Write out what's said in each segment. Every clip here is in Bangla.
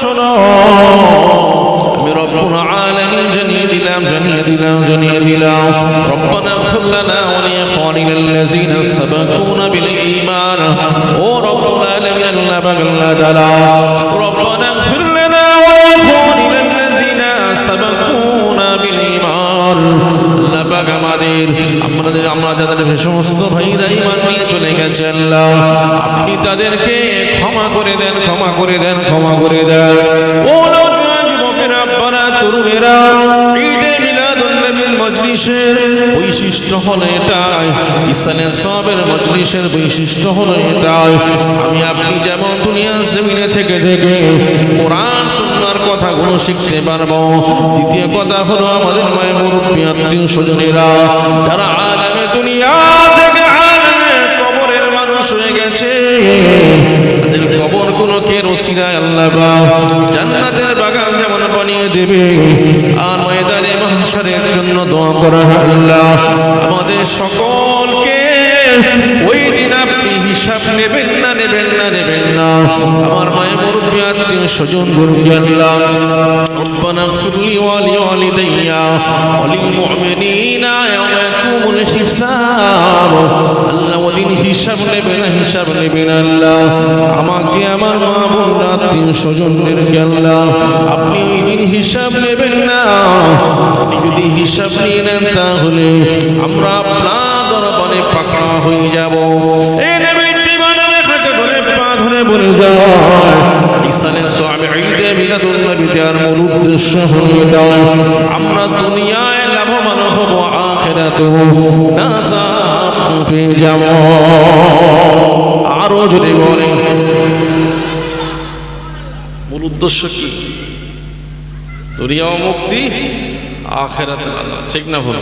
শোনো, আমি রব্বুল আলামিন জানিয়ে দিলাম রব্বানা ইগফির লানা ওয়া লিইখওয়ানিনাল্লাযীনা সাবাকুনা বিল ঈমান। ও রব্বুল আলামিন আল্লাহ পাক আল্লাহ তাআলা, রব্বানা ইগফির লানা ওয়া লিইখওয়ানিনাল্লাযীনা সাবাকুনা বিল ঈমান। আল্লাহ পাক আমরা যাদের সমস্ত ভাইরা ঈমান নিয়ে চলে গেছে আল্লাহ, আপনি তাদেরকে ক্ষমা করে দেন। ও নওজোয়ান যুবকেরা, আব্বারা, তরুণেরা, ঈদে মিলাদুন নবীর মজলিসের বৈশিষ্ট্য হলো এটাই, ইসলামের সবের মজলিসের বৈশিষ্ট্য হলো এটাই। আমি আপনি যেমন দুনিয়ার জমিনে থেকে কোরআন সুন্নাহর কথাগুলো শিখতে পারবো। দ্বিতীয় কথা হলো আমাদের মায়ের মুরব্বী আত্মীয় স্বজনেরা যারা আলামে দুনিয়া থেকে আলামে কবরের মানুষ হয়ে গেছে, তাদের কবরগুলোকে রসিলায় আল্লাহ জান্নাতের বাগান যেমন বানিয়ে দেবে, আর ময়দানে মাহশারের জন্য দোয়া করা আল্লাহ আমাদের সকলকে ওই দিন আপনি হিসাব নেবেন না। আমার মায়ের মুরব্বী আত্মীয় স্বজন গুরুকে আল্লাহ রব্বানা ইগফির লি ওয়া লিওয়ালিদাইয়া ওয়া লিল মুমিনিনা ইয়াওমা ইয়াকুমুল হিসাব। আল্লাহ ওদিন হিসাব নেবেন আল্লাহ আমাকে, আমার মা বোন আত্মীয় স্বজনদেরকে আল্লাহ আপনি ওই দিন হিসাব নেবেন না। আপনি যদি হিসাব নিয়ে নেন তাহলে আমরা আপনার দরবারে পাকড়া হয়ে যাব। এই নবীটি বানালে খাতে ধরে পা ধরে বলে যায় ইসলামের সওয়াবে ঈদে মিলাদুন নবীতে আর মূল উদ্দেশ্য হলো আমরা দুনিয়ায় লাভবান হব, আখিরাতেও নাজাত পেয়ে যাব। আরো যদি বলে মূল উদ্দেশ্য কি? দুনিয়াও মুক্তি, আখিরাতে নাজাত, ঠিক না ভুল?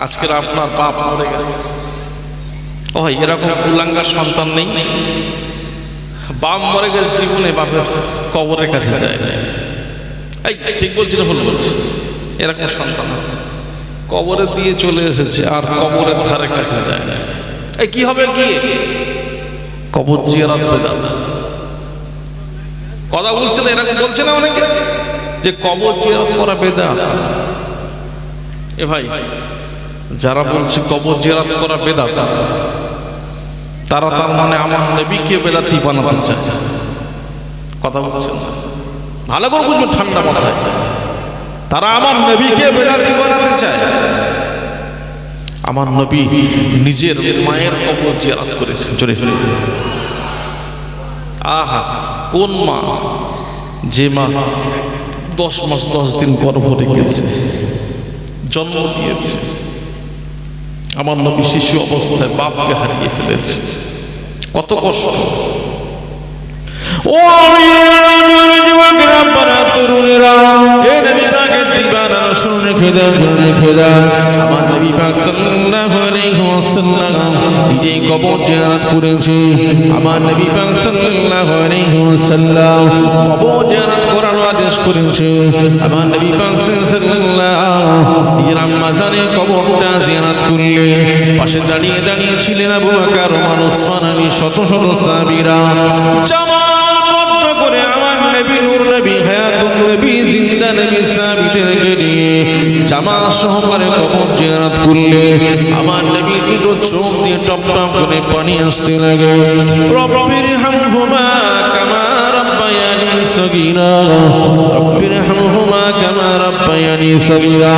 আজকের আপনার বাপ মরে গেছে, ও এরকম কুলাঙ্গার সন্তান নেই, বাপ মরে গেছে, জীবনে বাপের কবরের কাছে যায় না। এই ঠিক বলছি না ভুল বলছি? এরকম সন্তান আছে, কবরে দিয়ে চলে এসেছে আর কবরের ধারে কাছে যায় না। এই কি হবে? কি কবর জিয়ারত বেদাত কথা বলছে না, এরকম বলছে না অনেকে যে কবর জিয়ারত করা বেদাত। এ ভাই, যারা বলছে কবর জিয়ারত করা বেদাত, তারা তার মানে আমার নবীকে বেদাতি বানাতে চায়। কথা বলছেন ভালো করে বুঝবেন, ঠান্ডা মাথায়। তারা আমার নবীকে বেদাতি বানাতে চায়। আমার নবী নিজের মায়ের কবর জিয়ারত করেছেন। চলে আহা, কোন মা? যে মা 10 মাস 10 দিন গর্ভ রেখেছে, জন্ম দিয়েছে। আমার নবী শিশু অবস্থায় বাপকে হারিয়ে ফেলেছে, কত কষ্ট। ও তরুণেরা, এই নবী পাকের দিবানা শুনে খেদান আমার নবী পাক সাল্লাল্লাহু আলাইহি ওয়াসাল্লাম নিজেই কবর জিয়ারত করেছে। আমার নবী পাক সাল্লাল্লাহু আলাইহি ওয়াসাল্লাম কবর জিয়ারত করার আদেশ করেছে। আমার নবী পাক সাল্লাল্লাহু রমজানের কবরটা জিয়ারত করলেন। পাশে দাঁড়িয়ে ছিলেন আবু বকর, ওমর, ওসমান, আলী, শত সাহাবীরা। করে আমার নবী, নূর নবী, হায়াতুন নবী, জিন্দা নবী সাহাবীদেরকে নিয়ে জামাত সহকারে কবর জিয়ারত করলেন। আমার নবী দুটো চোখ দিয়ে টপ টপ করে পানি আসতে লাগে। রব্বির হামহুমা কামা রাব্বায়ানি সগীরা, রব্বির হামহুমা কামা রাব্বায়ানি সগীরা।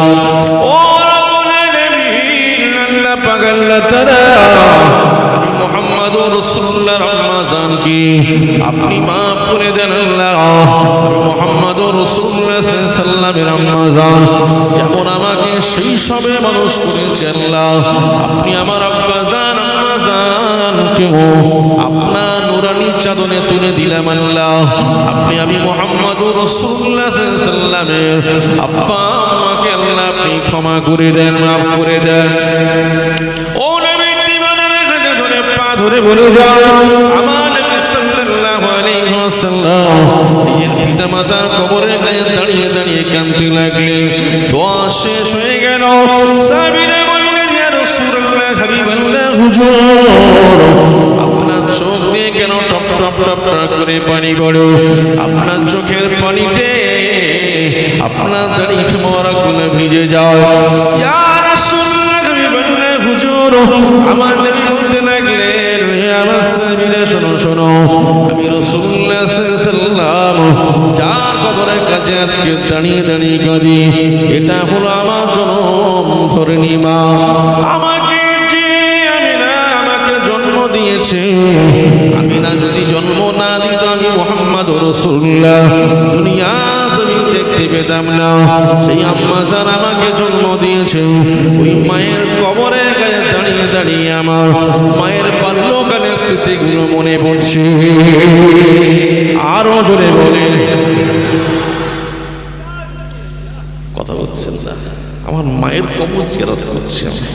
ও রব্বুল আলামিন, আল্লাহ পাক আল্লাহ তাআলা মুহাম্মদুর রাসূলুল্লাহ রমজান কি আপনি মাফ করে দেন আল্লাহ। মুহাম্মদুর রাসূলুল্লাহ সাল্লাল্লাহু আলাইহি ওয়াসাল্লামের রমজান যেমন আমাকে শৈশবে মানুষ করেছেন আল্লাহ, আপনি আমার আব্বাজান আম্মাজানকে আপনার নূরানি চাদরে তুলে দিলাম আল্লাহ। আপনি আমি মুহাম্মদুর রাসূলুল্লাহ সাল্লাল্লাহু আলাইহি ওয়াসাল্লামের আব্বা আম্মাকে আল্লাহ আপনি ক্ষমা করে দেন, মাফ করে দেন। ও ধরে বলে যাও আমার নবী সাল্লাল্লাহু আলাইহি ওয়াসাল্লাম নিজের পিতামাতার কবরের কাছে দাঁড়িয়ে কাঁদতে লাগলেন। দোয়া শেষ হয়ে গেল। সাহাবীরা বললেন, ইয়া রাসূলুল্লাহ, হাবিবাল্লাহ, হুজুর আপনার চোখ দিয়ে কেন টপ টপ টপ করে পানি পড়ে আপনার চোখের পানিতে আপনার দাড়ি মোবারকগুলো ভিজে যায়। ইয়া রাসূলুল্লাহ, আমি বললেন হুজুর, আমার নবী বলতে লাগলেন, হে আমার সাহাবীরা শোনো শোনো, আমি রাসূলুল্লাহ সাল্লাল্লাহু আলাইহি ওয়াসাল্লাম যার কবরের কাছে আজকে দাঁড়িয়ে দাঁড়িয়ে কাঁদি, এটা হলো আমার জনম ধরনী মা। আমাকে যে আমিনা আমাকে জন্ম দিয়েছে, আমিনা যদি জন্ম না দিত আমি মুহাম্মদুর রাসূলুল্লাহ দুনিয়া জমিন দেখতে পেতাম না। সেই আম্মা জান আমাকে জন্ম দিয়েছে, ওই মায়ের কবরের কাছে দাঁড়িয়ে দাঁড়িয়ে আমার মায়ের বাল্যকালের স্মৃতিগুলো মনে পড়ছে। আরো জোরে বলে কথা বলছেন না, আমার মায়ের কবর জিয়ারত করছি আমি।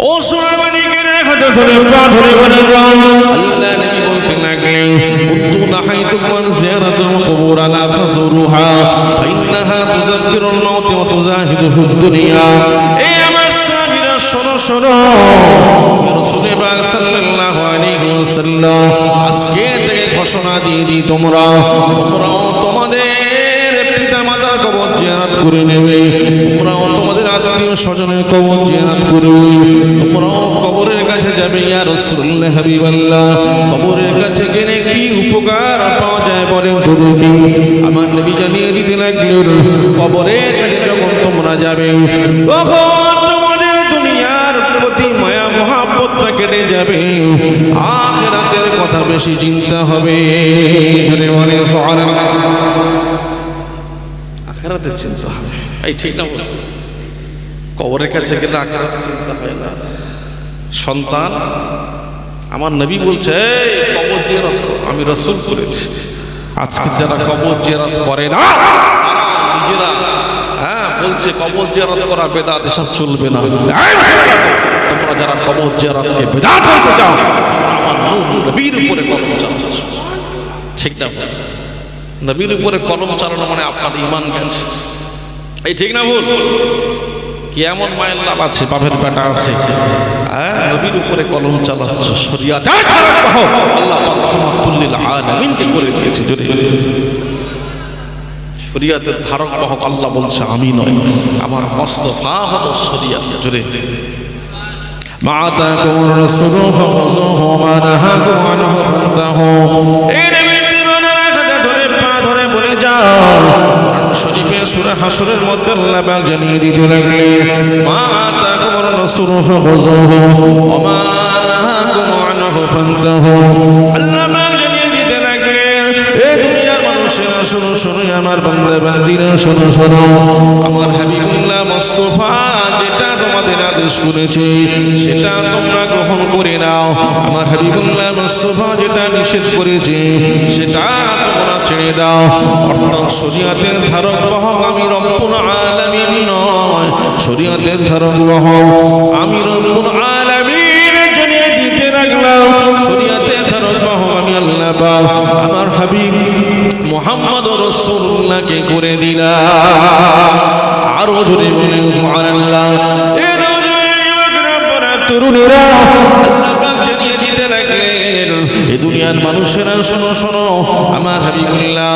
ও সোনামানিকেরা, হাতে ধরে পা ধরে বলে যাও, আল্লাহ নবী বলতে লাগলেন, কুনতু নাহাইতুকুম আন জিয়ারাতিল কুবুর আলা ফাজুরুহা ফাইন্নাহা তুযাক্কিরুল মাউত ওয়া তুযাহিদু ফিদ দুনিয়া। এই আমার সাহাবীরা শোনো শোনো, রাসূল পাক সাল্লাল্লাহু আলাইহি ওয়াসাল্লাম আজকে থেকে ঘোষণা দিয়ে দিই, তোমরাও তোমাদের পিতামাতার কবর জিয়ারত করে নেবে, তোমরাও তোমাদের আত্মীয় স্বজনের কবর জিয়ারত করবে, তোমরাও কবরের কাছে যাবে। ইয়া রাসূলুল্লাহ হাবিবাল্লাহ, কবরের কাছে গেলে কি উপকার পাওয়া যায় বলেন তো দেখি। আমার নবী জানিয়ে দিতে লাগলেন, কবরের কাছে যখন তোমরা যাবে তখন তোমাদের দুনিয়ার প্রতি মায়া মহাব্বতটা কেটে যাবে, আখিরাতের কথা বেশি চিন্তা হবে। যদি মনে সুবহানাল্লাহ, আখিরাতের চিন্তা হবে। এই ঠিক না বল, কবরের কাছে গেলে আখিরাতের চিন্তা হয় না। সন্তান, আমার নবী বলছে কবর জিয়ারত করো, আমি রাসূল করেছি। আজকে যারা কবর জিয়ারত করে না, নিজেরা বলছে কবর জিয়ারত করা বেদাত, এসব চলবে না। তোমরা যারা কবর জিয়ারতকে বেদাত বলতে চাও, আমার নূর নবীর উপরে কলম চালাচ্ছ। ঠিক না? নবীর উপরে কলম চালানো মানে আপনার ঈমান গেছে। এই ঠিক না ভুল? কি এমন মায়ের লাভ আছে, বাপের বেটা আছে, নবীর উপরে কলম চালাচ্ছ, শরিয়াত আল্লাহ রাহমাতুল লিল আলামিনকে করে দিয়েছে। যদি শরিয়াতের ধারক বাহক আল্লাহ বলছে আমি নয়, আমার মুস্তাফা হলো শরিয়াত। যদি মা আতাকুমুর রাসূলু ফাখুযুহু ওয়া মা নাহাকুম আনহু ফান্তাহু। এই নবীর দিবানারা হাতে ধরে পা ধরে বলে যাও। কোরআন শরীফে সূরা হাশরের মধ্যে আল্লাহ পাক জানিয়ে দিতে লাগলেন, মা আতাকুমুর রাসূলু ফাখুযুহু ওয়া মা নাহাকুম আনহু ফান্তাহু। আল্লাহ পাক জানিয়ে দিতে লাগলেন, এই দুনিয়ার মানুষেরা শোনো শোনো, আমার বান্দা বান্দীরা শোনো শোনো, আমার হাবিবুল্লাহ মুস্তাফা যেটা তোমাদের আদেশ করেছে সেটা তোমরা গ্রহণ করে নাও। আমার হাবিবুল্লাহ মুস্তাফা যেটা নিষেধ করেছে সেটা তোমরা ছেড়ে দাও। অর্থাৎ শরীয়তের ধারক বাহক আমি রব্বুল আলামিন নয়, শরীয়তের ধারক বাহক আমি রব্বুল আলামিন জানিয়ে দিতে লাগলাম। শরীয়তের ধারক বাহক আমি আল্লাহ পাক আমার হাবিব মুহাম্মদুর রাসূলুল্লাহকে করে দিলাম। আরো জোরে বলেন সুবহানাল্লাহ। তরুণেরা আল্লাহ পাক জানিয়ে দিতে লাগলেন, এই দুনিয়ার মানুষেরা শোনো শোনো, আমার হাবিবুল্লাহ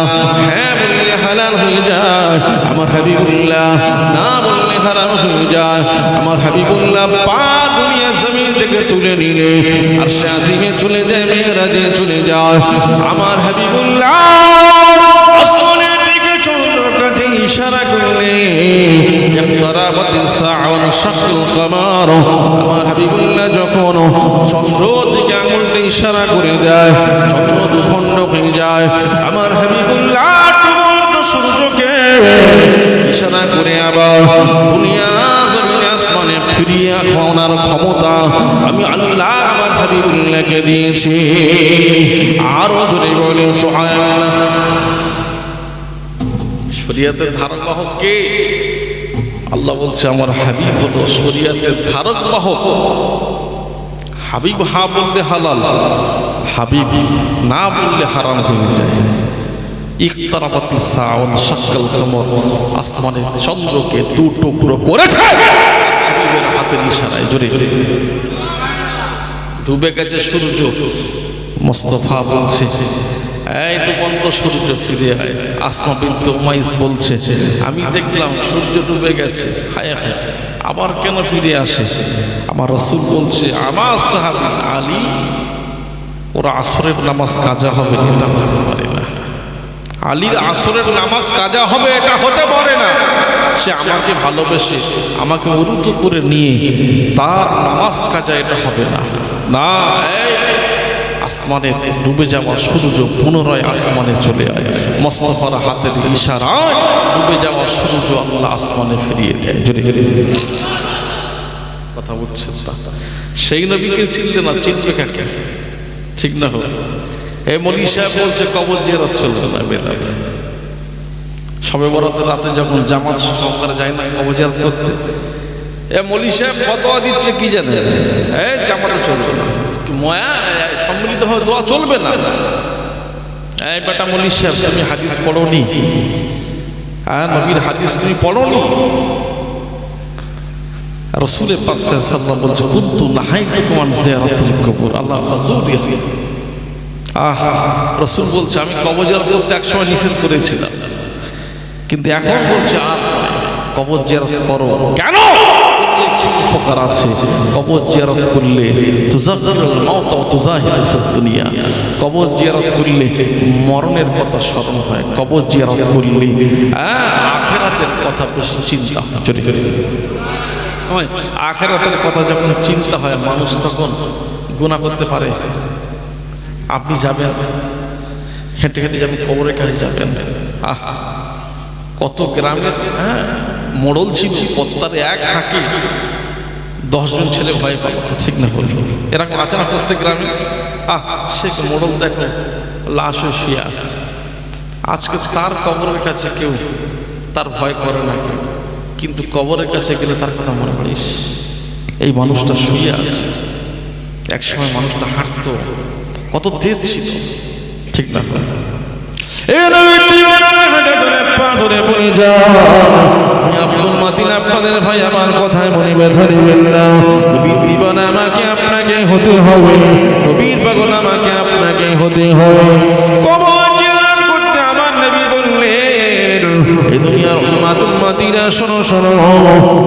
হ্যাঁ বললে হালাল হয়ে যায়, আমার হাবিবুল্লাহ না বললে হারাম হয়ে যায়। আমার হাবিবুল্লাহ পা দুনিয়া জমিন থেকে তুলে নিলে আর সে আজিমে চলে যায়, মেরাজে চলে যায়। আমার হাবিবুল্লাহ আসমানের দিকে চন্দ্রের কাছে ইশারা করলে ইকতারাবাতিস সাআ ওয়া শাক্কাল কামার। আমার হাবিবুল্লাহ যখন চন্দ্রের দিকে আঙুল দিয়ে ইশারা করে দেয়, চন্দ্র দুখণ্ড হয়ে যায়। আমার হাবিবুল্লাহ ডুবন্ত সূর্যকে ইশারা করে আবার দুনিয়া জমিনে আসমানে ফিরিয়ে আনার ক্ষমতা আমি আল্লাহ আমার হাবিবুল্লাহকে দিয়েছি। আরো জোরে বলেন সুবহানাল্লাহ। শরীয়তের ধারক বাহক কে? আল্লাহ বলছে আমার হাবিব হলো শরীয়তের ধারক বাহক। হাবিব হা বললে হালাল, হাবিব না বললে হারাম হয়ে যায়। ইকতারাবাতিস সাআ ওয়া শাক্কাল কামার, আসমানের চন্দ্রকে দু টুকরো করেছে হাবিবের হাতের ইশারায়। জোরে ডুবে গেছে সূর্য, মোস্তফা বলছে, এই ডুবন্ত সূর্য ফিরে আয়। আসমা বিনতে উমাইস বলছে, আমি দেখলাম সূর্য ডুবে গেছে, হায় হায় আবার কেন ফিরে আসে? আমার রাসূল বলছে, আমার সাহাবী আলী ওরা আসরের নামাজ কাজা হবে, এটা হতে পারে না। আলীর আসরের নামাজ কাজা হবে এটা হতে পারে না। সে আমাকে ভালোবেসে আমাকে উরুতু করে নিয়ে তার নামাজ কাজা, এটা হবে না। না, এই আসমানে ডুবে যাওয়া সূর্য পুনরায় আসমানে চলে আয়। মোস্তফার হাতের ইশারায় ডুবে যাওয়া সূর্য আল্লাহ আসমানে ফিরিয়ে দেয়। জোরে জোরে কথা বলছেন না? সেই নবীকে চিনছে না, চিনবে কাকে? ঠিক না হোক। এই মৌলী সাহেব বলছে কবর জিয়ারত চলবে না, বেদাত। শবে বরাতের রাতে যখন জামাত সহকারে যায় না কবর জিয়ারত করতে, এ মৌলী সাহেব ফতোয়া দিচ্ছে কি জানেন, এই জামাতে চলবে না, ময়া সম্মিলিত ভাবে দোয়া চলবে না। এই বেটা মৌলী সাহেব, তুমি হাদিস পড়োনি? হ্যাঁ, নবীর হাদিস তুমি পড়োনি? রাসূলের পাক সাল্লাল্লাহু আলাইহি ওয়াসাল্লাম বলছে, কুনতু নাহাইতুকুম আন জিয়ারাতিল কবর আল্লাহ ফাযুরিহা। আহা, রাসূল বলছে আমি কবর জিয়ারত করতে একসময় নিষেধ করেছিলাম, কিন্তু এখন বলছে আর কবর জিয়ারত করো। কেন? করলে কি উপকার আছে? কবর জিয়ারত করলে তুযাকিরুল মাউত ওয়া তুযাহিদু ফিদ দুনিয়া। কবর জিয়ারত করলে মরণের কথা স্মরণ হয়। কবর জিয়ারত করলে আখিরাতের কথা বেশি চিন্তা হয়। চলে চলে আখিরাতের কথা যখন চিন্তা হয়, মানুষ তখন গুনাহ করতে পারে। আপনি যাবেন, হেঁটে হেঁটে যাবেন, কবরের কাছে যাবেন, আহা কত গ্রামের মোড়ল ছিল, কত তার এক হাঁকে 10 জন ছেলে ভয় পাবো, ঠিক না বলবো? এরকম আছে না প্রত্যেক গ্রামে? সে মোড়ল দেখো লাশ হয়ে শুয়ে আছে, আজকে তার কবরের কাছে কেউ তার ভয় করে না কেউ, কিন্তু কবরের কাছে গেলে তার কথা মনে পড়িস, এই মানুষটা শুয়ে আছে, একসময় মানুষটা হাঁটতো, কত তেজ ছিল, ঠিক না? আব্দুল মাতিন আপনাদের ভাই আমার কথায় মনে ব্যথা দিবেন না। নবীর দিবানা আমাকে আপনাকে হতে হবে, নবীর পাগল আমাকে আপনাকে হতে হবে। কবর জিয়ারত করতে আমার নবী বললেন, এই দুনিয়ার উম্মাতিরা শোনো শোনো,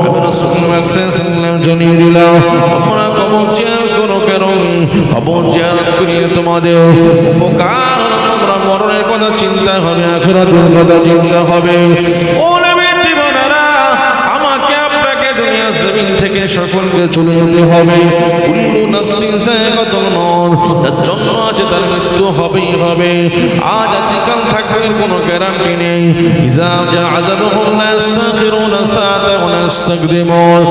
আমি রাসূলুল্লাহ সাল্লাল্লাহু আলাইহি ওয়াসাল্লাম জানিয়ে দিলাম, তোমরা কবর জিয়ারত করো। কেন? কবর জিয়ারত করলে তোমাদের উপকার হলো, তোমরা মরণের কথা চিন্তা হবে, আখিরাতের কথা চিন্তা হবে। ও নবীর দিবানারা, আমাকে আপনাকে দুনিয়া জমিন থেকে সকলকে চলে যেতে হবে। কুল্লু নাফসিন যায়িকাতুল মউত, যার জন্ম আছে তার মৃত্যু হবেই হবে। আজ আজকাল থাকার কোনো গ্যারান্টি নেই। ইযা জা আযালুহুম লা ইস্তাখিরুনা সাআতান ওয়া লা ইস্তাকদিমুন।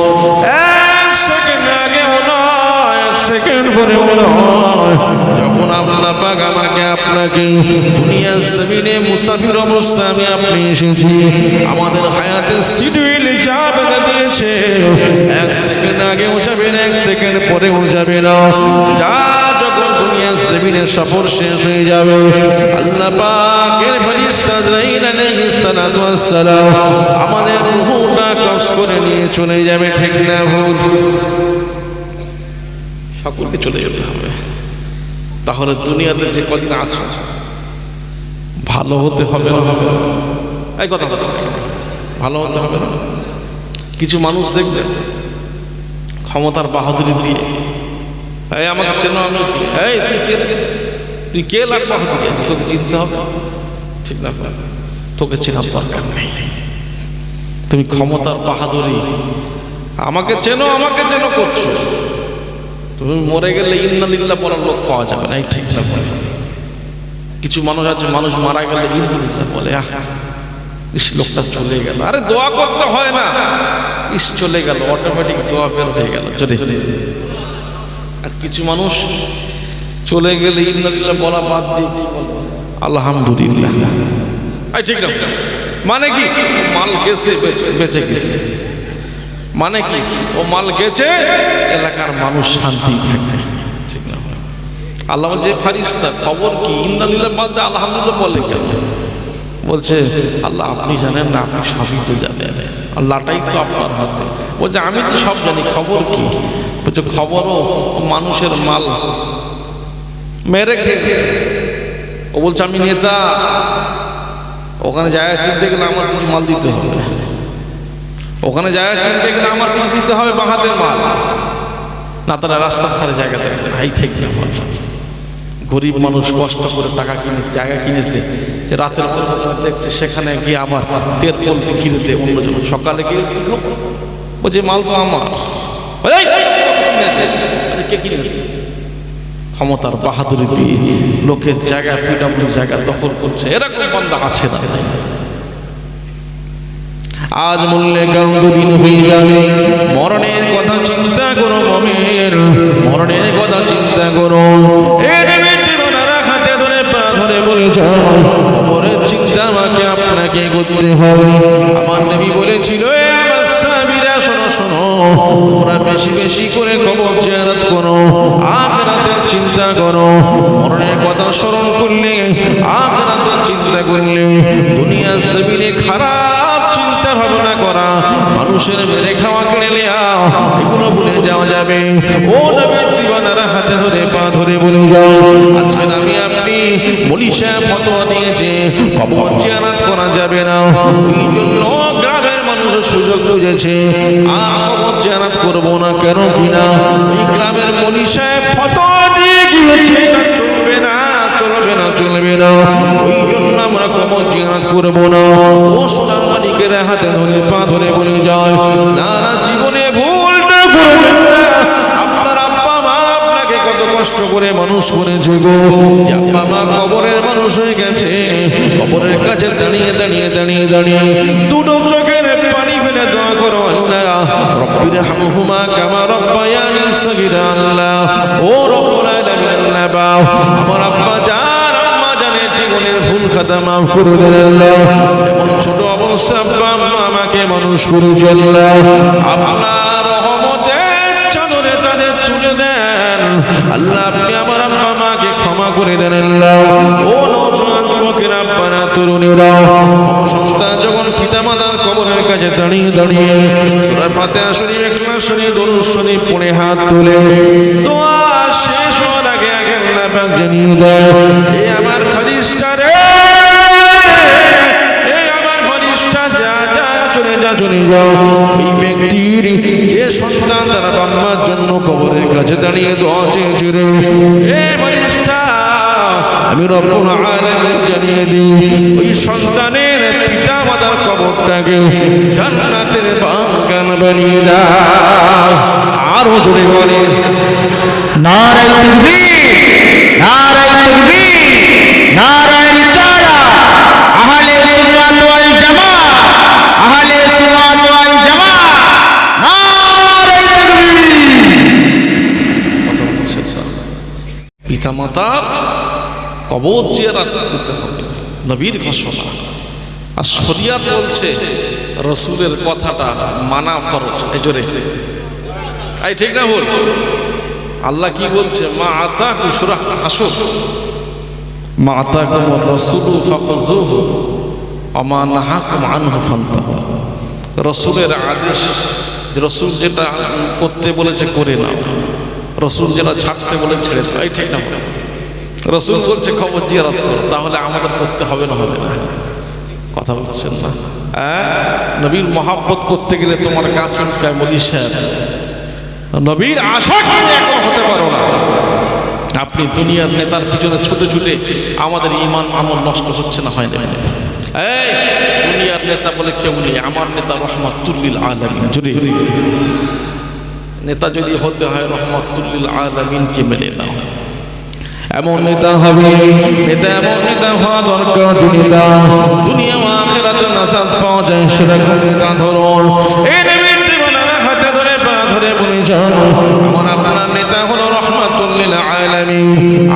এক সেকেন্ড আগেও নয়, এক সেকেন্ড পরেও নয়, যখন আল্লাহ পাক আমাকে আপনাকে দুনিয়ার জমিনে মুসাফির অবস্থায় আমি আপনি এসেছি, আমাদের হায়াতের শিডিউল যা বেঁধে দিয়েছে, এক সেকেন্ড আগেও যাবে না, এক সেকেন্ড পরেও যাবে না। যা যখন দুনিয়ার জমিনে সফর শেষ হয়ে যাবে, আল্লাহ পাকের ফেরেশতা আজরাইল আলাইহিস সালাতু ওয়াস সালাম আমাদের রূহটা কবজ করে নিয়ে চলে যাবে, ঠিক না ভুল? সকলকে চলে যেতে হবে। তাহলে দুনিয়াতে যে কদিন আছে ভালো হতে হবে না? হবে এই কথা বলছি, ভালো হতে হবে না? কিছু মানুষ দেখবে ক্ষমতার বাহাদুরি দিয়ে, এই আমাকে চেনো, আমি এই তুই কে লাখ বাহাদুরি আছে, তোকে চিনতে হবে, ঠিক না? তোকে চেনার দরকার নেই। তুমি ক্ষমতার বাহাদুরি আমাকে চেনো করছো, তুমি মরে গেলে ইন্না লিল্লাহ বলার লোক পাওয়া যাবে না, ঠিক না? কিছু মানুষ আছে, মানুষ মারা গেলে ইন্না লিল্লাহ বলে, ইস লোকটা চলে গেল, আরে দোয়া করতে হয় না, ইস চলে গেল, অটোমেটিক দোয়া বের হয়ে গেল, চলে। আর কিছু মানুষ চলে গেলে ইন্না লিল্লাহ বলা বাদ দিয়ে কি বলে, আলহামদুলিল্লাহ, ঠিক না? মানে কি? মাল গেছে, বেঁচে গেছে, মানে কি? ও মাল গেছে, এলাকার মানুষ শান্তি থাকে, ঠিক না? আল্লাহ যে ফারিস্তা, খবর কি? ইন্না লিল্লাহ বাদ দিয়ে আলহামদুলিল্লাহ বলে কেন? বলছে আল্লাহ আপনি জানেন না, আপনি সবই তো জানেন, আল্লাহটাই তো আপনার হাতে। বলছে আমি তো সব জানি, খবর কি? বলছে খবরও মানুষের মাল মেরে খেয়েছে। ও বলছে আমি নেতা, ওখানে জায়গা কিনতে গেলে আমার কিছু মাল দিতে হবে, ওখানে জায়গা কিনতে গেলে আমার কিছু দিতে হবে বাহাতের মাল, না তারা রাস্তার ধারে জায়গা দেবে। এই ঠিক না, গরিব মানুষ কষ্ট করে টাকা কিনেছে, জায়গা কিনেছে, যে রাতের পর দেখছে সেখানে গিয়ে আবার তেল পলতে ঘিরেতে অন্যজন সকালে গিয়ে বলছে মাল তো আমার, কিনেছে কে কিনেছে? ক্ষমতার বাহাদুরি দিয়ে লোকের জায়গা পিডব্লিউ জায়গা দখল করছে, এরকম বান্দা আছে না? আজ মূল্যে গাউদিন হয়ে যাবে, মরণের কথা চিন্তা করো মুমিন, মরণের কথা চিন্তা করো। হাতে ধরে পা ধরে বলে যাও, কবরের চিন্তা আমাকে আপনাকে করতে হবে। আমার নবী বলেছিল, আমার সাহাবীরা শোনো শোনো, তোমরা বেশি বেশি করে কবর জিয়ারত করো, আখিরাতের চিন্তা করো। মরণের কথা স্মরণ করলে, আখিরাতের চিন্তা করলে, দুনিয়ার জমিনে খারাপ চিন্তা ভাবনা করা, মানুষের মেরে খাওয়া কেড়ে নেওয়া, এগুলো ভুলে যাওয়া যাবে। ও নবীর দিওয়ানারা হাতে ধরে পা ধরে বলে যাও, আজকে আমি আপনি মৌলী সাহেব ফতোয়া দিয়েছে কবর জিয়ারত করা যাবে না, এই জন্য গ্রামের মানুষ সুযোগ বুঝেছে আর কবর জিয়ারত করবো না। কেন কিনা এই গ্রামের মৌলী সাহেব ফতোয়া দিয়ে গিয়েছে, চলবে না চলবে না চলবে না, ওই জন্য আমরা কবর জিয়ারত করবো না। ও সোনার মালিকের হাতে ধরে পা ধরে বলে যায়, না না, জীবনে ভুলটা করবেন না। আপনার আব্বা মা আপনাকে কত কষ্ট করে মানুষ করেছে গো, যে আব্বা মা কবরের মানুষ হয়ে গেছে, কবরের কাছে দাঁড়িয়ে দাঁড়িয়ে দাঁড়িয়ে দাঁড়িয়ে দুটো চোখের পানি ফেলে দোয়া করো, আল্লাহ রব্বির হামহুমা কামা রব্বায়ানি সগীরা। আল্লাহ ও রব্বুল আলামিন, আল্লাহ আমার আব্বা জান আম্মা জানের জীবনের ভুল খাতা মাফ করে দেন আল্লাহ। এমন ছোট অবস্থা আব্বা আম্মা আমাকে মানুষ করেছে আল্লাহ, আপনার রহমতের চাদরে তাদের তুলে দেন আল্লাহ। আপনি আমার আব্বা মাকে ক্ষমা করে দেন আল্লাহ। ও নওজোয়ান যুবকেরা, আব্বারা, তরুণীরা, সন্তান যখন পিতা মাতার কবরের কাছে দাঁড়িয়ে দাঁড়িয়ে সূরা ফাতিহা শরীফ, ইখলাস শরীফ, দরুদ শরীফ পড়ে হাত তুলে দোয়া শেষ হওয়ার আগে আগে আল্লাহ পাক জানিয়ে দেয়, এ আমার ফেরেশতা রে, এ আমার ফেরেশতা, যা যা চলে যা চলে যাও। এই ব্যক্তির যে সন্তান তার বাম্মার জন্য কবরের কাছে দাঁড়িয়ে দোয়া চেয়েছে রে, এ ফেরেশতা আমি রব্বুল আলামিন জানিয়ে দিই, ওই সন্তানের পিতা মাতার কবরটাকে জান্নাতের বাগান বানিয়ে দাও। আরো জোরে বলেন নারায়ে তাকবীর, নারায়ে তাকবীর, নারায়ে রিসালাত। আহলে সুন্নাত ওয়াল জামাত, আহলে সুন্নাত ওয়াল জামাত, নারায়ে তাকবীর। কথা বলছে পিতা মাতার কবর জিয়ারত করতে হবে, নবীর ঘোষণা। আর শরিয়াত বলছে রাসূলের কথাটা মানা ফরজ। এই জোরে এই ঠিক না ভুল? আল্লাহ কি বলছে? মা আতাকুম সূরা হাসর, মা আতাকুম রাসূলু ফাখুযুহু ওয়া মা নাহাকুম আনহু ফান্তাহু। রাসূলের আদেশ, রাসূল যেটা করতে বলেছে করে নাও, রাসূল যেটা ছাড়তে বলে ছেড়ে দাও। এই ঠিক না ভুল? রাসূল বলছে কবর জিয়ারত করো, তাহলে আমাদের করতে হবে না হবে না? কথা বলছেন না? নবীর মহাব্বত করতে গেলে তোমার গা চুলকায় মৌলী সাহেব, নবীর আশা করে এখন হতে পারো না। আপনি দুনিয়ার নেতার পিছনে ছুটে ছুটে আমাদের ঈমান আমল নষ্ট হচ্ছে না, হয় না? এই দুনিয়ার নেতা বলে কেউ নেই, আমার নেতা রহমাতুল লিল আলামিন। যদি নেতা যদি হতে হয় রহমাতুল লিল আলামিনকে মেনে নাও, এমন নেতা হবে, নেতা এমন নেতা হওয়া দরকার, যে নেতা দুনিয়া ও আখিরাতে নাজাত পাওয়া যায়, সেরকম নেতা ধরুন। এই নবীর দিওয়ানারা হাতে ধরে পা ধরে বলে যান, আমার আপনার নেতা হলো রহমাতুল লিল আলামিন,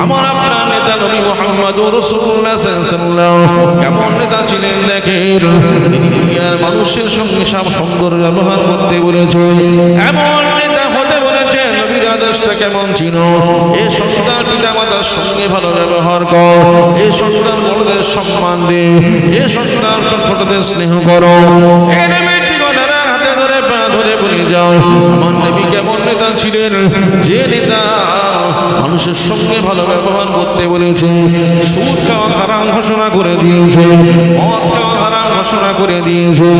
আমার আপনার নেতা নবী মুহাম্মদুর রাসূলুল্লাহ সাল্লাল্লাহু আলাইহি ওয়াসাল্লাম। কেমন নেতা ছিলেন দেখেন, তিনি দুনিয়ার মানুষের সঙ্গে সুন্দর ব্যবহার করতে বলেছেন, এমন নেতা হতে বলেছেন। নবীর আদেশটা কেমন ছিল? এই সন্তান পিতা মাতার সঙ্গে ভালো ব্যবহার কর, এই সন্তান বড়দের সম্মান দে, এই সন্তান ছোটদের স্নেহ করো। এই নবীর দিওয়ানারা হাতে ধরে পা ধরে বলে যাও, আমার নবী কেমন নেতা ছিলেন? যে নেতা মানুষের সঙ্গে ভালো ব্যবহার করতে বলেছে, সুদ খাওয়া হারাম ঘোষণা করে দিয়েছে, মদ খাওয়া হারাম ঘোষণা করে দিয়েছে।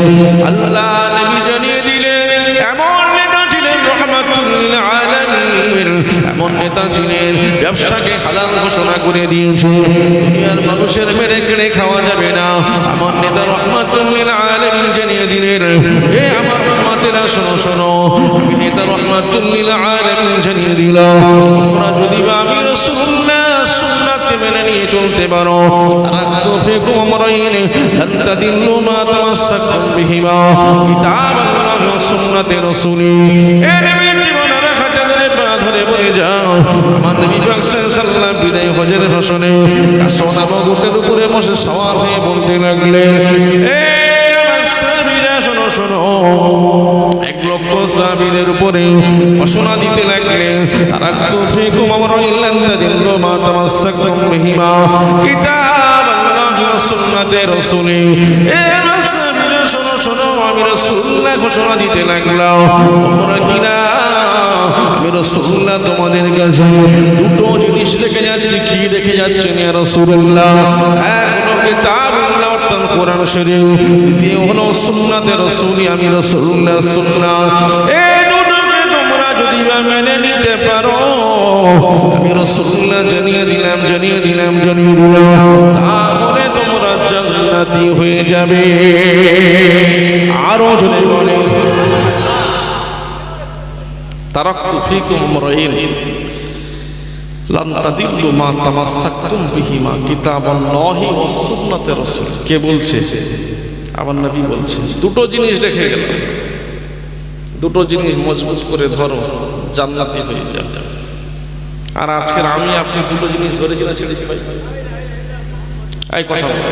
আল্লাহ নবী জানিয়ে দিলেন এমন নেতা ছিলেন রাহমাতুল লিল আলামিন, এমন নেতা ছিলেন ব্যবসাকে হালাল ঘোষণা করে দিয়েছে, দুনিয়ার মানুষের মেরে কেড়ে খাওয়া যাবে না। আমার নেতা রাহমাতুল লিল আলামিন জানিয়ে দিলেন, এ আমার উম্মতেরা শোনো শোনো, আমি নেতা রাহমাতুল লিল আলামিন জানিয়ে দিলাম, তোমরা যদি আমি রাসূলুল্লাহ সুন্নাতকে মেনে নিয়ে চলতে পারো, রাখতু ফিকুম আমরাইন লান তাদিল্লু মা তামাসসাকতুম বিহিমা কিতাবাল্লাহি ওয়া সুন্নাতি রাসূলি। এ নবীর জীবনের হাতে ধরে পা ধরে বলে যাও, আমার নবী পাক সাল্লাল্লাহু আলাইহি ওয়াসাল্লাম বিদায় হজের ভাষণে কাসর নামক উটের উপরে বসে সওয়ার হয়ে বলতে লাগলেন, এ আমার সাহাবীরা শোনো শোনো, 1 লক্ষ সাহাবীদের উপরে ঘোষণা দিতে লাগলেন, তারাকতু ফিকুম আমরাইন লান তাদিল্লু মা তামাসসাকতুম বিহিমা কিতাবাল্লাহি ওয়া সুন্নাতি রাসূলি। এ আমার সাহাবীরা শোনো শোনো, আমি রাসূলুল্লাহ ঘোষণা দিতে লাগলাম, তোমরা কিনা আমি রাসূলুল্লাহ তোমাদের কাছে দুটো জিনিস রেখে যাচ্ছি। কি রেখে যাচ্ছেন ইয়া রাসূলুল্লাহ? এক হলো কিতাবুল্লাহ অর্থাৎ কোরআন শরীফ, দ্বিতীয় হলো সুন্নাতে রাসূলি, আমি রাসূলুল্লাহ সুন্নাহ। এই দুটোকে তোমরা যদি মেনে নিতে পারো, আমি রাসূলুল্লাহ জানিয়ে দিলাম তাহলে তোমরা জান্নাতি হয়ে যাবে। আরো জোরে বলেন, তারাকতু ফিকুম আমরাইন লান তাদিল্লু মা তামাসসাকতুম বিহিমা কিতাবাল্লাহি ওয়া সুন্নাতি রাসূল। কে বলছে? আমার নবী বলছে। দুটো জিনিস রেখে গেল, দুটো জিনিস মজবুত করে ধরো, জান্নাতি হয়ে যাবে। আর আজকের আমি আপনি দুটো জিনিস ধরেছি না ছেড়েছি ভাই? এই কথা বল,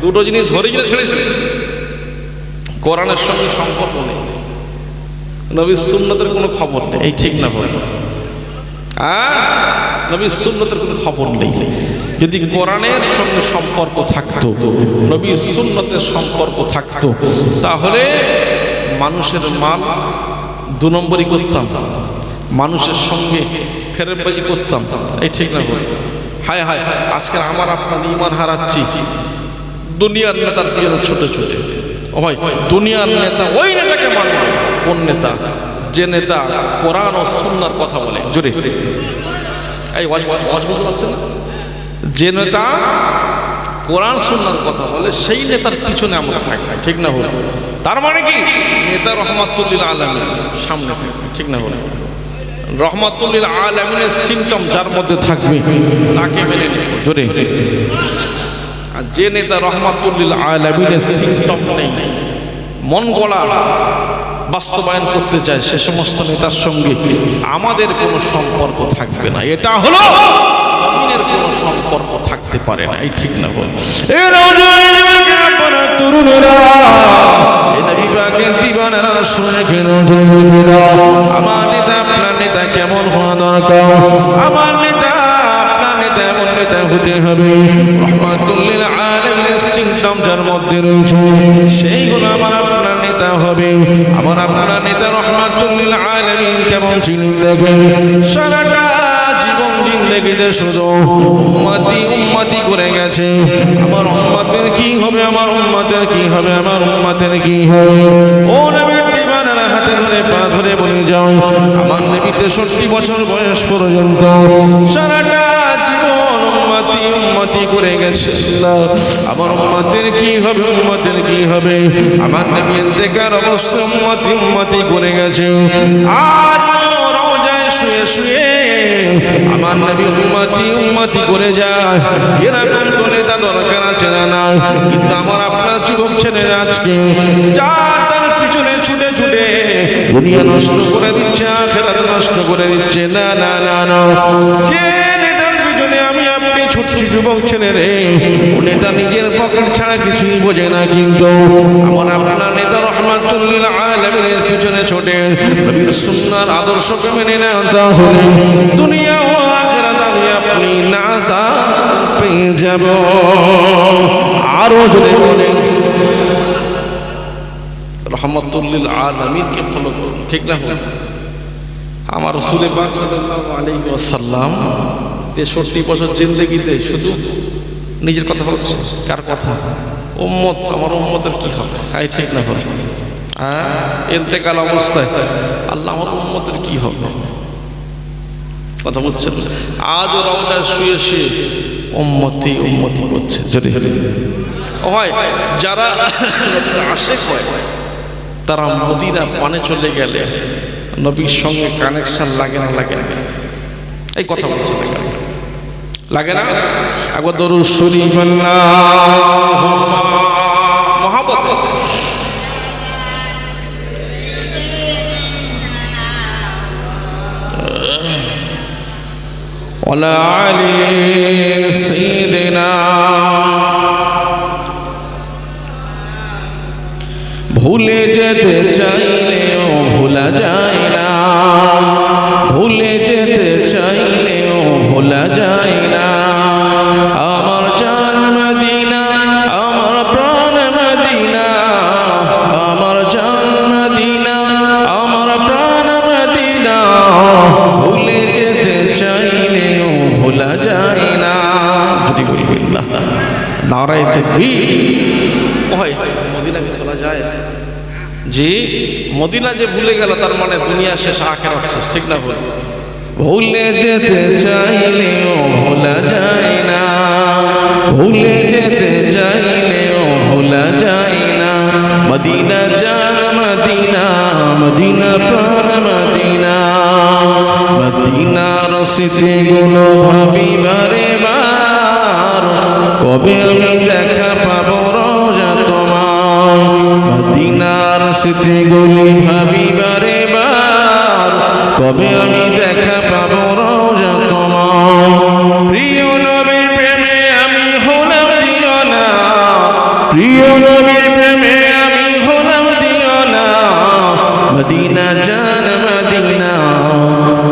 দুটো জিনিস ধরেছি না ছেড়েছি? কোরআনের সঙ্গে সম্পর্ক নেই, নবীর সুন্নতের কোনো খবর নেই, এই ঠিক না বল? নবীর সুন্নতের কোনো খবর নেই। যদি কোরআনের সঙ্গে সম্পর্ক থাকতো, নবীর সুন্নতের সম্পর্ক থাকতো, তাহলে মানুষের মাল 2 নম্বরই করতাম, মানুষের সঙ্গে ফেরেববাজি করতাম, এই ঠিক না বল? হায় হায়, আজকে আমার আপনার ঈমান হারাচ্ছি দুনিয়ার নেতার পিছনে ছোটে ছোটে। ও ভাই, দুনিয়ার নেতা ওই নেতাকে মানব। কোন নেতা? যে নেতা কোরআন ও সুন্নাহর কথা বলে। জোরে এই ওয়াজ বুঝতে পারছেন? যে নেতা কোরআন সুন্নাহর কথা বলে, সেই নেতার পিছনে আমরা থাকি, ঠিক না বল? তার মানে কি? নেতা রাহমাতুল লিল আলামিন সামনে থাকবে, ঠিক না বল? রাহমাতুল লিল আলামিনের সিম্পটম যার মধ্যে থাকবে তাকে মেনে নেব। জোরে। আর যে নেতা রাহমাতুল লিল আলামিনের সিম্পটম নেই, মন গড়া বাস্তবায়ন করতে চায়, সে সমস্ত নেতার সঙ্গে আমাদের কোনো সম্পর্ক থাকবে না। এটা হলো মুমিনের কোনো সম্পর্ক থাকতে পারে না, এই ঠিক না বল? এই তরুণরা, এই নবী পাকের দিওয়ানারা শুনে কেন জমিরা, আমার নেতা আপনার নেতা কেমন হওয়া দরকার? আমার নেতা আপনার নেতা এমন নেতা হতে হবে রাহমাতুল লিল আলামিনের সিম্পটম যার মধ্যে রয়েছে, সেইগুলো আমার আপনার নেতা হবে। আমার আপনার নেতা রাহমাতুল লিল আলামিন কেমন ছিলেন দেখেন, সারাটা জীবন জিন্দেগিতে শুধু উম্মতি উম্মতি করে গেছে। আমার উম্মতের কি হবে, আমার উম্মতের কি হবে, আমার উম্মতের কি হবে? ও নবীর দিওয়ানারা হাতে ধরে পা ধরে বলে যাও, আমার নবী 63 বছর বয়স পর্যন্ত সারাটা জীবন উম্মতি উম্মতি করে গেছে। আমার উম্মতের কি হবে, উম্মতের কি হবে? আমার নবী ইন্তেকার অবস্থা উম্মতি উম্মতি করে গেছে। আর রওজায় শুয়ে শুয়ে আমার নবী উম্মতি উম্মতি করে যায়। এরকম তো নেতা দরকার আছে না? না। কিন্তু আমার আপনার যুবক ছেলেরা আজকে যা তার পিছনে ছুটে ছুটে দুনিয়া নষ্ট করে দিচ্ছে, আখিরাত নষ্ট করে দিচ্ছে। না না না না, যে নেতার পিছনে আমি আপনি ছুটছি যুবক ছেলে রে, ও নেতা নিজের পকেট ছাড়া কিছুই বোঝে না। কিন্তু আমার আপনার নেতা রাহমাতুল লিল আলামিনের পিছনে ছোটে নবীর সুন্নাহর আদর্শকে মেনে নেন, তাহলে দুনিয়া ও আখিরাত আমি আপনি নাজাত পেয়ে যাব। আরো জোরে বলেন, রাহমাতুল লিল আলামিনকে ফলো করুন, ঠিক না? আমার রাসূল পাক সাল্লাল্লাহু আলাইহি ওয়াসাল্লাম 63 বছর জিন্দেগিতে শুধু নিজের কথা বলছে। কার কথা? উম্মত, আমার উম্মতের কি হবে? হ্যাঁ ঠিক না বল? হ্যাঁ, ইন্তেকাল অবস্থায় আল্লাহ আমার উম্মতের কি হবে কথা বলছেন। আজও রওজায় শুয়ে শুয়ে উম্মতি উম্মতি করছে। যদি হয় যারা আশেক হয় তারা মদিনা পানে চলে গেলে নবীর সঙ্গে কানেকশন লাগে না? লাগে না? এই কথা বলছে লাগে না? একবার দরুদ শরীফ আল্লাহুম্মা মহব্বত ওয়ালা আলি সাইয়্যিদিনা। ভুলে যেতে চাইলেও ভোলা যায় না, ভুলে যেতে চাইলেও ভোলা যায় না। আমার জান মদিনা, আমার প্রাণ মদিনা, আমার জান মদিনা, আমার প্রাণ মদিনা। ভুলে যেতে চাইলেও ভোলা যায় না। যদি বলবেন না নারায়ে তাকবীর। ওই মদিনা কি বলা যায়? যে মদিনা যে ভুলে গেল তার মানে দুনিয়া শেষ, আখিরাত শেষ। ঠিক না বল? ভুলে যেতে চাইলেও ভোলা যায় না, ভুলে যেতে চাইলেও ভোলা যায় না। মদিনা জান মদিনা, মদিনা প্রাণ মদিনা। মদিনার স্মৃতিগুলো ভাবি বারে বার, কবে আমি দেখা পাবো রোজা তোমার। মদিনার স্মৃতিগুলি ভাবি বারে বার, কবে আমি দেখা পাবো রোজা তোমার। প্রিয় নবীর প্রেমে আমি হলাম দিওয়ানা, প্রিয় নবীর প্রেমে আমি হলাম দিওয়ানা। মদিনা জান মদিনা,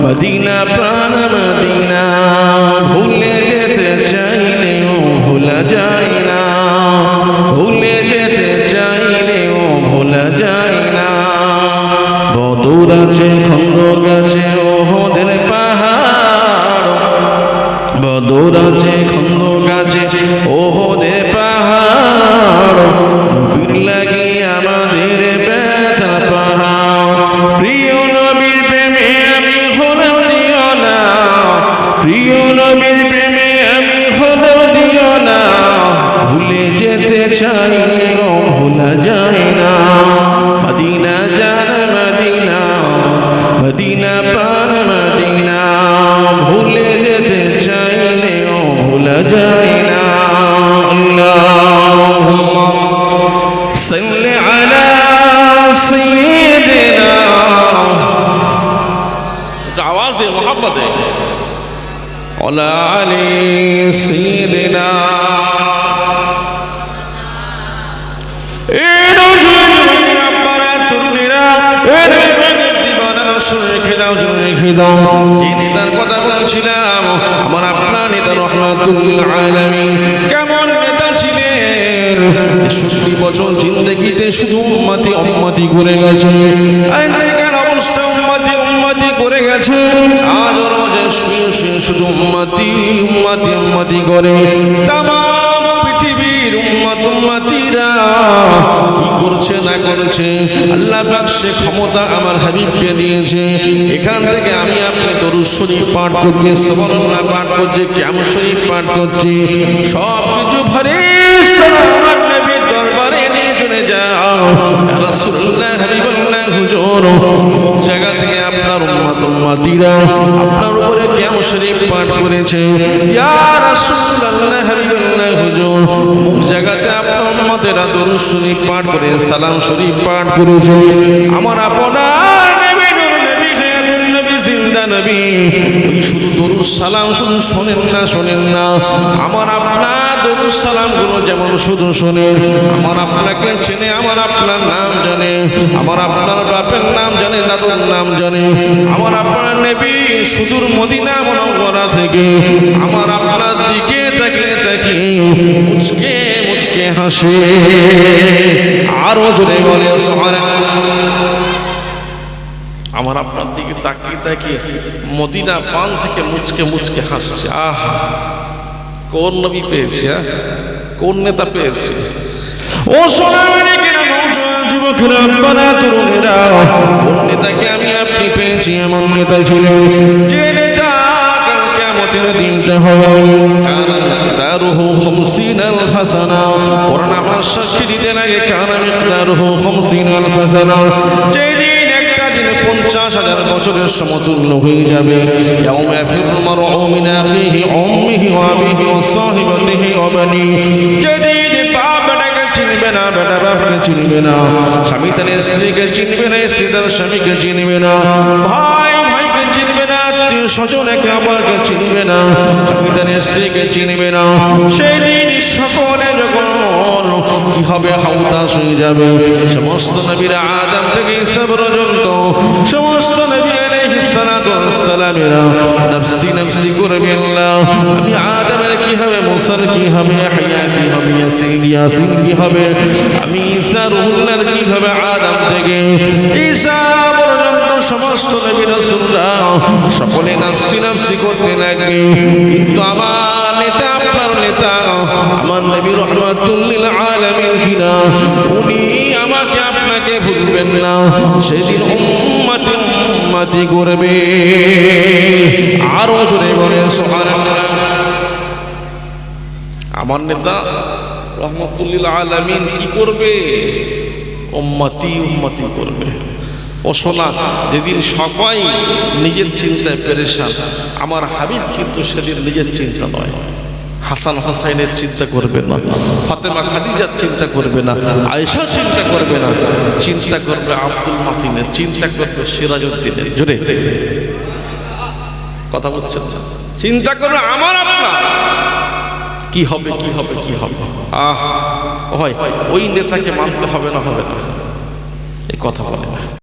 মদিনা প্রাণ মদিনা। ভুলে যেতে চাইলেও ভোলা যায় না, ভুলে যেতে চাইলেও ভোলা যায় না। বদর আছে খন্দক আছে ওহদের পাহাড়, বদর আছে খন্দক আছে ওহদের পাহাড়। নবীর লাগি আমাদের ব্যথা পাহাড়। প্রিয় নবীর প্রেমে আমি হলাম দিওয়ানা, প্রিয় নবীর প্রেমে আমি হলাম দিওয়ানা। ভুলে যেতে চাইলেও ভোলা যায় না। মদিনা জান মদিনা, মদিনা প্রাণ মদিনা। ভুলে যেতে চাইলেও ভোলা যায় না। আল্লাহুম্মা সাল্লি আলা সাইয়্যিদিনা। আওয়াজে মোহাম্মদে ওয়ালা আলি সাইয়্যিদিনা। যে নেতার কথা বলছিলাম, আমার আপনার নেতা রাহমাতুল আলামিন কেমন নেতা ছিলেন? 63 বছর জিন্দেগিতে শুধু উম্মতি উম্মতি করে গেছে। আইনের অবস্থা উম্মতি উম্মতি করে গেছে। আজ রোজে শুয়ে শুয়ে শুধু উম্মতি উম্মতি উম্মতি করে। তামাম পৃথিবীর উম্মত উম্মতিরা কি করছে না করছে আল্লাহ পাক সে ক্ষমতা আমার হাবিবকে দিয়েছে। এখান থেকে আমি আপনি দরুদ শরীফ পাঠ করছি, সুবহানাল্লাহ পাঠ করছি, কিয়ামত শরীফ পাঠ করছি। সব কিছু ফেরেশতা আমার নবীর দরবারে নিয়ে চলে যাও। ইয়া রাসূলুল্লাহ হাবিবাল্লাহ হুজুর, অমুক জায়গা থেকে আপনার উম্মত উম্মতিরা আপনার উপরে কিয়ামত শরীফ পাঠ করেছে। ইয়া রাসূলুল্লাহ হাবিবাল্লাহ হুজুর, অমুক জায়গাতে আপনার উম্মতেরা দরুদ শরীফ পাঠ করে সালাম শরীফ পাঠ করেছে। আমার আপনার নবী নূর নবী হায়াতুন নবী জিন্দা নবী ওই শুধু দরুদ সালাম শুধু শোনেন না, শোনেন না, আমার আপনার দরুদ সালাম গুলো যেমন শুধু শোনেন, আমার আপনাকে চেনে, আমার আপনার নাম জানে, আমার আপনার বাপের নাম জানে, দাদুর নাম জানে। আমার আপনার নবী সুদূর মদিনা মুনাওয়ারা থেকে আমার আপনার দিকে তাকিয়ে তাকিয়ে মুচকে মুচকে হাসে। আরো জোরে বলে সুবহানাল্লাহ। আমার আপনার দিকে তাকিয়ে তাকিয়ে মদিনা পান থেকে মুচকে মুচকে হাসছে। আহা, কোন নবী পেয়েছে, কোন নেতা পেয়েছে? ও সোনামণি কিনা নওজোয়ান যুবকেরা, আব্বারা, তরুণেরা, কোন নেতাকে আমি আপনি পেয়েছি? এমন নেতা ছিল যে নেতা কাল কিয়ামতের দিনটা হবে কানা মিকদারুহু 50,000 হাসানা। কোরআন আমার সাক্ষী দিতে লাগে, কানা মিকদারুহু 50,000 হাসানা। যেদিন একটা দিন 50,000 বছরের সমতুল্য হয়ে যাবে। ইয়াউমা ইয়াফিরুল মারউ মিন আখিহি উম্মিহি ওয়া আবিহি ওয়া সাহিবাতিহি ওয়া বানিহি। যেদিন বাপ বেটাকে চিনবে না, বেটা বাপকে চিনবে না, স্বামী তার স্ত্রীকে চিনবে না, স্ত্রী তার স্বামীকে চিনবে না, ভাই ভাইকে চিনবে না, আত্মীয় স্বজন একে অপরকে চিনবে না, স্বামী তার স্ত্রীকে চিনবে না। সেই দিন সকলে যখন কি হবে, হাউতাস হয়ে যাবে। সমস্ত নবীরা আদম থেকে ঈসা পর্যন্ত সমস্ত নবী আলাইহিস সালাতু ওয়াস সালামেরা নফসি নফসি করবে। আল্লাহ, আমি আদমের কি হবে, মুসার কি হবে, ইয়াহইয়া কি হবে, ইয়াসিন কি হবে, আমি ঈসা রুহুল্লাহর কি হবে। আদম থেকে ঈসা পর্যন্ত সমস্ত নবী রাসূলরা সকলে নফসি নফসি করতে লাগবে। কিন্তু আমার নেতা, আপনার নেতা, আমার নবী রাহমাতুল লিল আলামিন কিনা, উনি আমাকে আপনাকে ভুলবেন না। সেদিন উম্মতি উম্মতি করবে। আরো জোরে বলেন সুবহানাল্লাহ। আমার নেতা রাহমাতুল লিল আলামিন কি করবে? উম্মতি উম্মতি করবে। ও শোনা, যেদিন সবাই নিজের চিন্তায় পেরেশান, আমার হাবিব কিন্তু সেদিন নিজের চিন্তা নয়। হাসান হোসাইনের চিন্তা করবে না, ফাতেমা খাদিজার চিন্তা করবে না, আয়েশা চিন্তা করবে না, চিন্তা করবে আব্দুল মাতিনের, চিন্তা করবে সিরাজউদ্দিনের। জোরে কথা বলছেন, চিন্তা করবে আমার আপনার কি হবে, কি হবে, কি হবে। হয় ওই নেতাকে মানতে হবে না, হবে না, এই কথা বলে না।